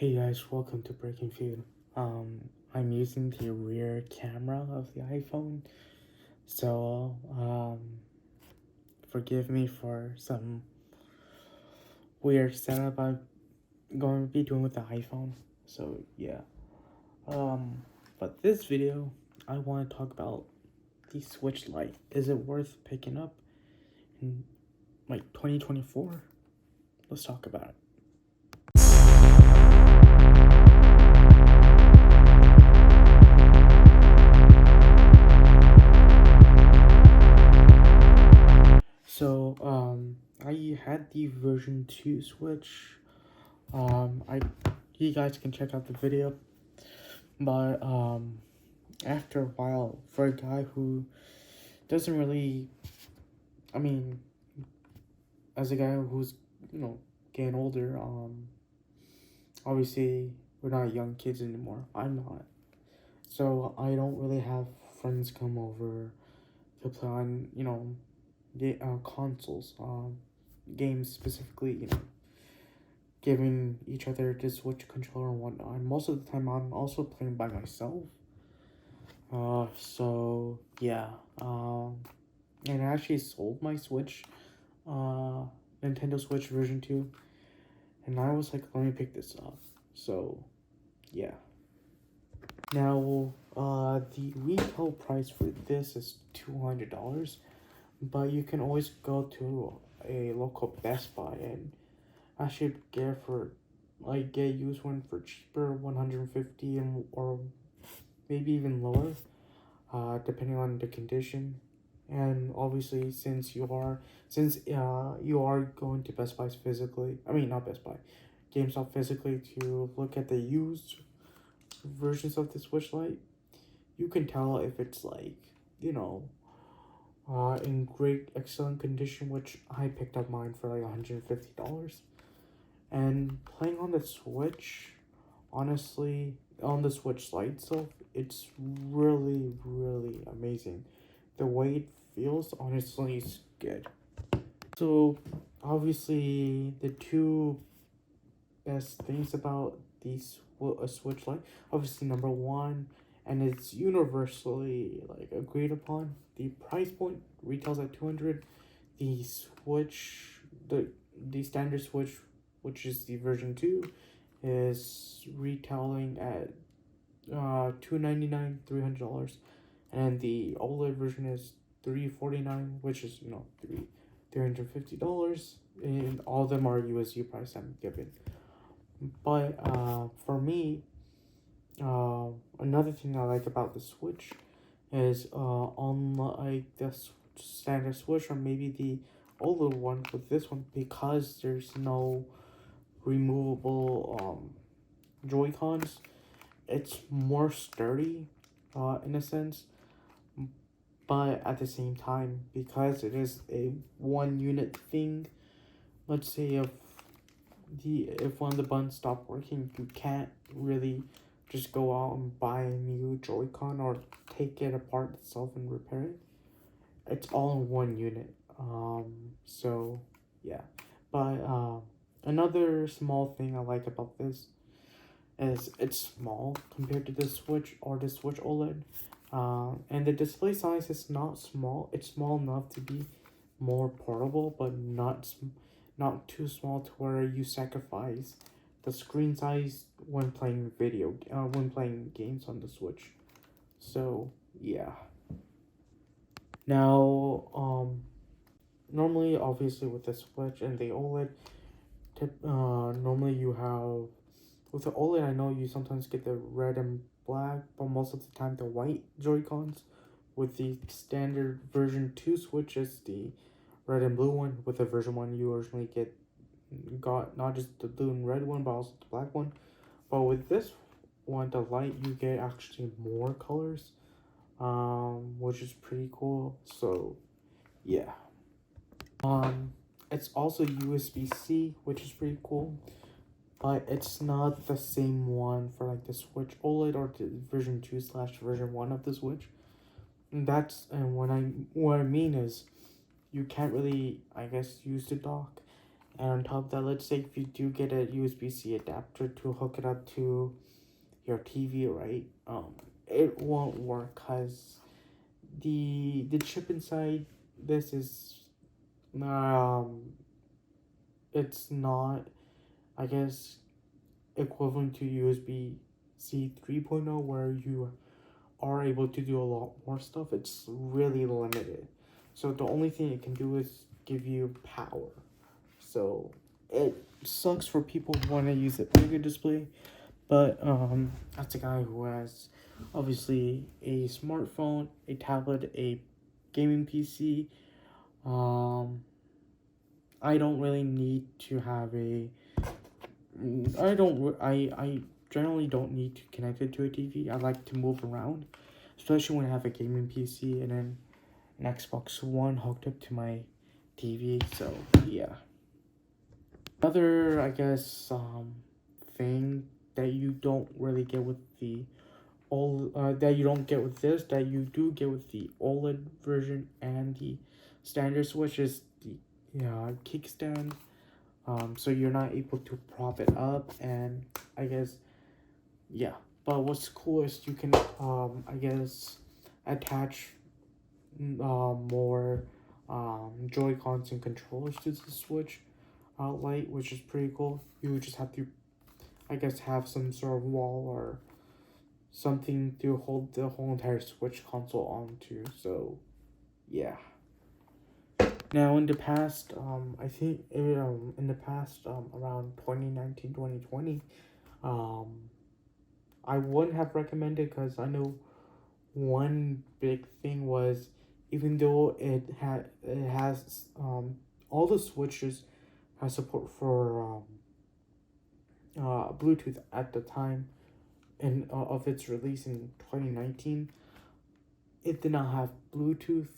Hey guys, welcome to Breaking Feed. I'm using the rear camera of the iPhone, so forgive me for some weird setup I'm going to be doing with the iPhone. So yeah, but this video I want to talk about the Switch Lite. Is it worth picking up in like 2024? Let's talk about it. So, I had the version 2 Switch. You guys can check out the video. But, after a while, for a guy who doesn't really, I mean, as a guy who's, getting older, obviously, we're not young kids anymore. I'm not. So, I don't really have friends come over to play on, consoles, games specifically, giving each other the Switch controller and whatnot. And most of the time, I'm also playing by myself. So yeah. And I actually sold my Switch, Nintendo Switch version 2, and I was like, let me pick this up. So yeah. Now, the retail price for this is $200, but you can always go to a local Best Buy and actually get used one for cheaper, 150 or maybe even lower, depending on the condition. And obviously, since you are going to Best Buy physically, I mean not Best Buy, GameStop physically to look at the used versions of the Switch Lite, you can tell if it's in great, excellent condition, which I picked up mine for like $150. And playing on the Switch, honestly, on the Switch Lite itself, it's really, really amazing. The way it feels, honestly, is good. So, obviously, the two best things about these Switch Lite, obviously, number one, and it's universally agreed upon, the price point retails at $200. The Switch, the standard Switch, which is the version 2, is retailing at $299, $300, and the OLED version is $349, which is $350, and all of them are USD price I'm given. But for me, another thing I like about the Switch is unlike the standard Switch or maybe the older one with this one, because there's no removable Joy-Cons, it's more sturdy in a sense, but at the same time, because it is a one unit thing, let's say if one of the buttons stop working, you can't really just go out and buy a new Joy-Con or take it apart itself and repair it. It's all in one unit. So yeah. But another small thing I like about this is it's small compared to the Switch or the Switch OLED. And the display size is not small. It's small enough to be more portable, but not too small to where you sacrifice the screen size when playing games on the Switch. So yeah. Now, normally, obviously, with the Switch and the OLED, normally you have, with the OLED, I know you sometimes get the red and black, but most of the time the white Joy-Cons. With the standard version 2 Switch, is the red and blue one. With the version 1, you originally got not just the blue and red one, but also the black one. But with this one, the Lite, you get actually more colors, which is pretty cool. So yeah. It's also USB-C, which is pretty cool, but it's not the same one for like the Switch OLED or the version 2/version 1 of the Switch. And what I mean is, you can't really, I guess, use the dock And on top of that, let's say if you do get a USB-C adapter to hook it up to your TV, right? It won't work because the chip inside this is um it's not, I guess, equivalent to USB-C 3.0 where you are able to do a lot more stuff. It's really limited. So the only thing it can do is give you power. So it sucks for people who want to use a bigger display, but as a guy who has obviously a smartphone, a tablet, a gaming PC, um, I don't really need to have a. I generally don't need to connect it to a TV. I like to move around, especially when I have a gaming PC and then an Xbox One hooked up to my TV. So yeah. Another, I guess, thing that you don't really get with the that you don't get with this, that you do get with the OLED version and the standard Switch is the kickstand. So you're not able to prop it up, and I guess yeah. But what's cool is you can I guess attach more Joy-Cons and controllers to the Switch Lite, which is pretty cool. You just have to, I guess, have some sort of wall or something to hold the whole entire Switch console onto. So, yeah. Now, in the past, I think in the past, around 2019, 2020, I wouldn't have recommended because I know one big thing was even though it has all the switches has support for Bluetooth at the time of its release in 2019, it did not have Bluetooth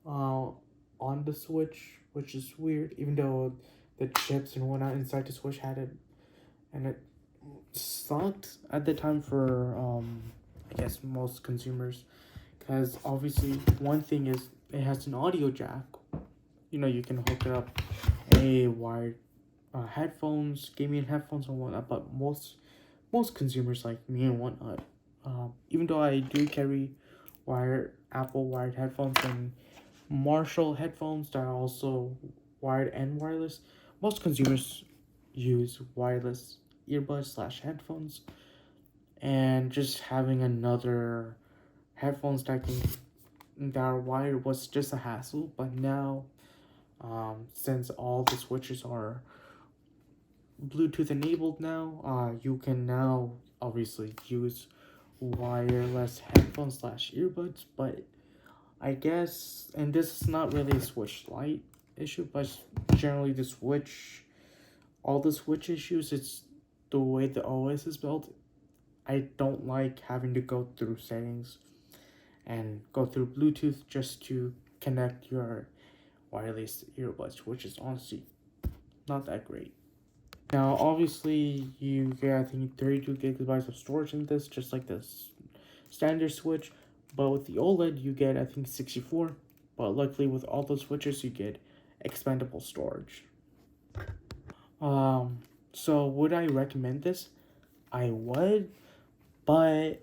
on the Switch, which is weird, even though the chips and whatnot inside the Switch had it, and it sucked at the time for I guess most consumers, because obviously one thing is it has an audio jack. You can hook it up a wired headphones, gaming headphones and whatnot, but most consumers like me and whatnot, even though I do carry Apple wired headphones and Marshall headphones that are also wired and wireless, most consumers use wireless earbuds slash headphones, and just having another headphones that are wired was just a hassle. But now, since all the switches are Bluetooth enabled now, you can now obviously use wireless headphones slash earbuds. But I guess, and this is not really a Switch Lite issue, but generally all the Switch issues, it's the way the OS is built. I don't like having to go through settings and go through Bluetooth just to connect your wireless earbuds, which is honestly not that great. Now, obviously, you get, I think, 32 gigabytes of storage in this, just like this standard Switch. But with the OLED, you get, I think, 64. But luckily, with all those switches, you get expendable storage. So would I recommend this? I would, but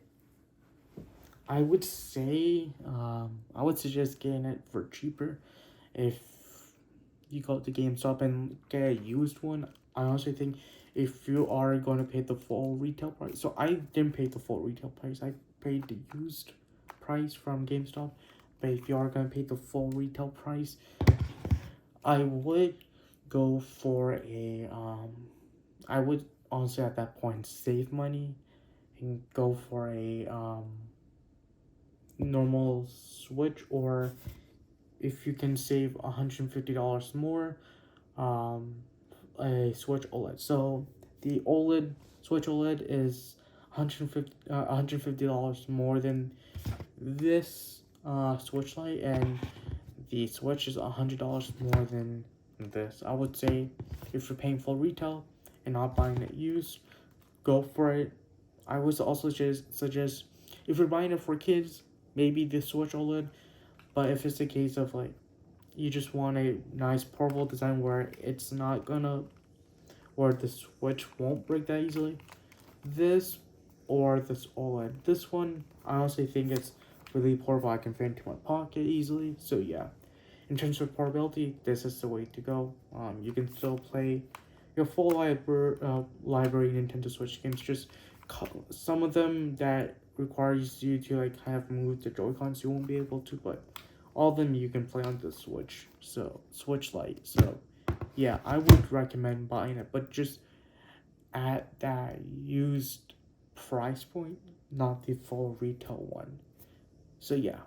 I would say, I would suggest getting it for cheaper. If you go to GameStop and get a used one, I honestly think if you are going to pay the full retail price, so I didn't pay the full retail price, I paid the used price from GameStop, but if you are going to pay the full retail price, I would go for I would honestly at that point save money and go for a normal Switch, or if you can save $150 more, a Switch OLED. So the Switch OLED is $150 more than this Switch Lite, and the Switch is $100 more than this. I would say if you're paying full retail and not buying it used, go for it. I would also just suggest if you're buying it for kids, maybe the Switch OLED. But if it's a case of like you just want a nice portable design where it's not gonna, or the Switch won't break that easily, this or this OLED. This one, I honestly think it's really portable. I can fit into my pocket easily. So yeah, in terms of portability, this is the way to go. You can still play your full library Nintendo Switch games. Just some of them that requires you to like kind of move the Joy-Cons, you won't be able to, but all of them you can play on the Switch. So Switch Lite. So yeah, I would recommend buying it, but just at that used price point, not the full retail one. So yeah,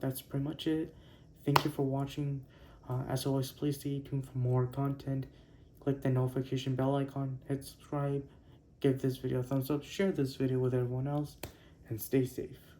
that's pretty much it. Thank you for watching. As always, please stay tuned for more content. Click the notification bell icon, hit subscribe, give this video a thumbs up, share this video with everyone else, and stay safe.